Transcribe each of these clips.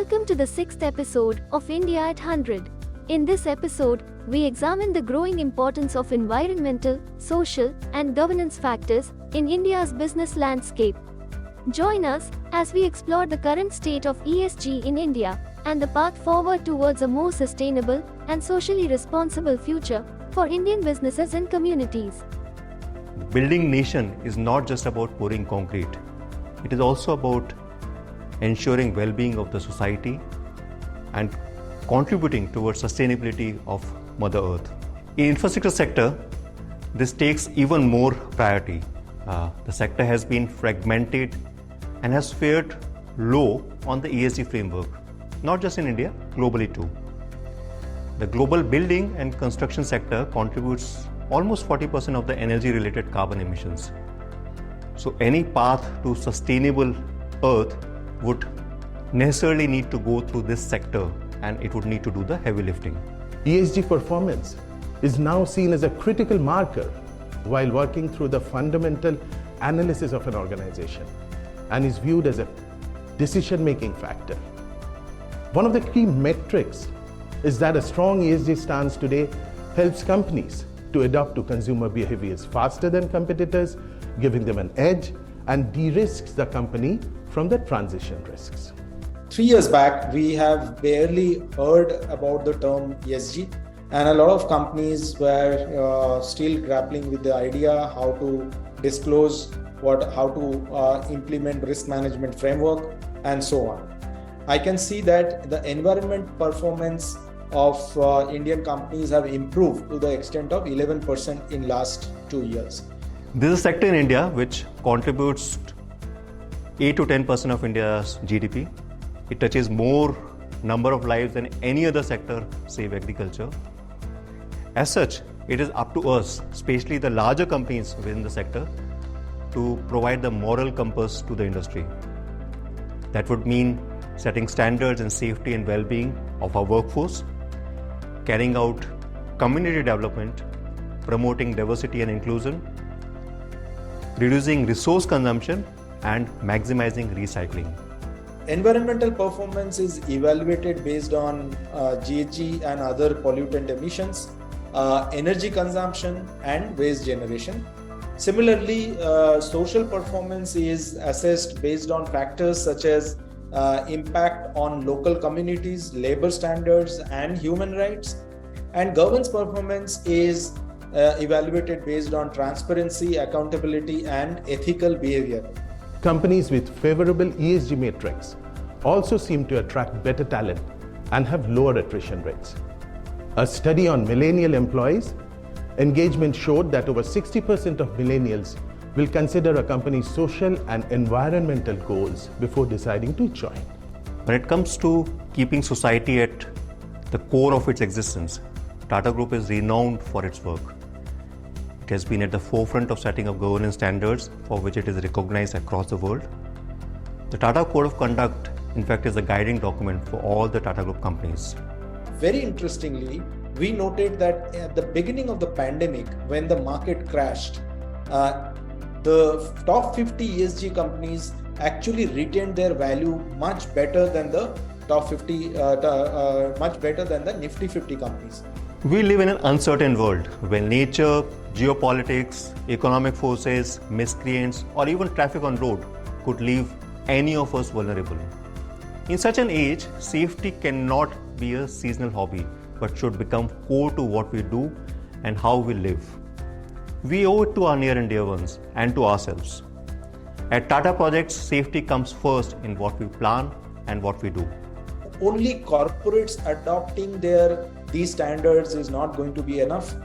Welcome to the 6th episode of India at 100. In this episode, we examine the growing importance of environmental, social, and governance factors in India's business landscape. Join us as we explore the current state of ESG in India and the path forward towards a more sustainable and socially responsible future for Indian businesses and communities. Building nation is not just about pouring concrete. It is also about ensuring well-being of the society and contributing towards sustainability of Mother Earth. In infrastructure sector, this takes even more priority. The sector has been fragmented and has fared low on the ESG framework, not just in India, globally too. The global building and construction sector contributes almost 40% of the energy-related carbon emissions. So any path to sustainable Earth would necessarily need to go through this sector, and it would need to do the heavy lifting. ESG performance is now seen as a critical marker while working through the fundamental analysis of an organization and is viewed as a decision-making factor. One of the key metrics is that a strong ESG stance today helps companies to adapt to consumer behaviors faster than competitors, giving them an edge and de-risks the company from the transition risks. 3 years back, we have barely heard about the term ESG, and a lot of companies were still grappling with the idea how to disclose how to implement risk management framework and so on. I can see that the environment performance of Indian companies have improved to the extent of 11% in last 2 years. This is a sector in India which contributes 8 to 10% of India's GDP. It touches more number of lives than any other sector, save agriculture. As such, it is up to us, especially the larger companies within the sector, to provide the moral compass to the industry. That would mean setting standards in safety and well-being of our workforce, carrying out community development, promoting diversity and inclusion, reducing resource consumption, and maximizing recycling. Environmental performance is evaluated based on GHG and other pollutant emissions, energy consumption, and waste generation. Similarly, social performance is assessed based on factors such as impact on local communities, labor standards, and human rights. And governance performance is evaluated based on transparency, accountability, and ethical behavior. Companies with favorable ESG metrics also seem to attract better talent and have lower attrition rates. A study on millennial employees engagement showed that over 60% of millennials will consider a company's social and environmental goals before deciding to join. When it comes to keeping society at the core of its existence, Tata Group is renowned for its work. It has been at the forefront of setting up governance standards for which it is recognized across the world. The Tata Code of Conduct, in fact, is a guiding document for all the Tata Group companies. Very interestingly, we noted that at the beginning of the pandemic, when the market crashed, the top 50 ESG companies actually retained their value much better than the top 50, much better than the Nifty 50 companies. We live in an uncertain world where nature, geopolitics, economic forces, miscreants, or even traffic on road could leave any of us vulnerable. In such an age, safety cannot be a seasonal hobby, but should become core to what we do and how we live. We owe it to our near and dear ones and to ourselves. At Tata Projects, safety comes first in what we plan and what we do. Only corporates adopting these standards is not going to be enough.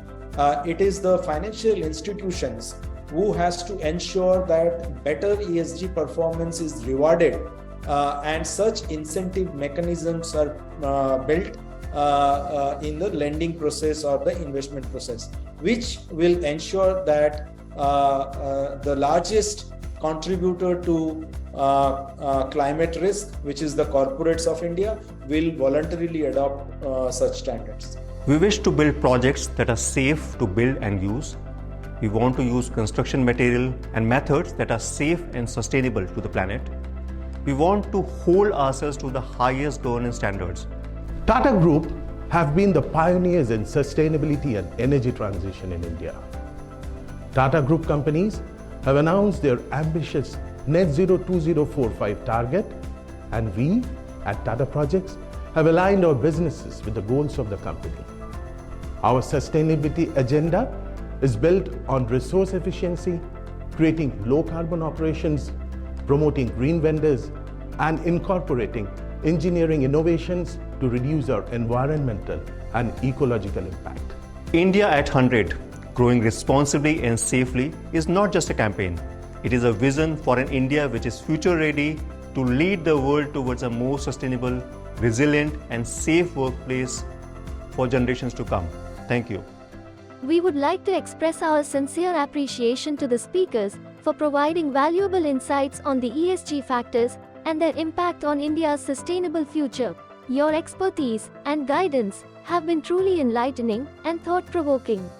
It is the financial institutions who has to ensure that better ESG performance is rewarded and such incentive mechanisms are built in the lending process or the investment process, which will ensure that the largest contributor to climate risk, which is the corporates of India, will voluntarily adopt such standards. We wish to build projects that are safe to build and use. We want to use construction material and methods that are safe and sustainable to the planet. We want to hold ourselves to the highest governance standards. Tata Group have been the pioneers in sustainability and energy transition in India. Tata Group companies have announced their ambitious Net Zero 2045 target, and we at Tata Projects have aligned our businesses with the goals of the company. Our sustainability agenda is built on resource efficiency, creating low carbon operations, promoting green vendors, and incorporating engineering innovations to reduce our environmental and ecological impact. India at 100, growing responsibly and safely, is not just a campaign. It is a vision for an India which is future ready to lead the world towards a more sustainable, resilient, and safe workplace for generations to come. Thank you. We would like to express our sincere appreciation to the speakers for providing valuable insights on the ESG factors and their impact on India's sustainable future. Your expertise and guidance have been truly enlightening and thought-provoking.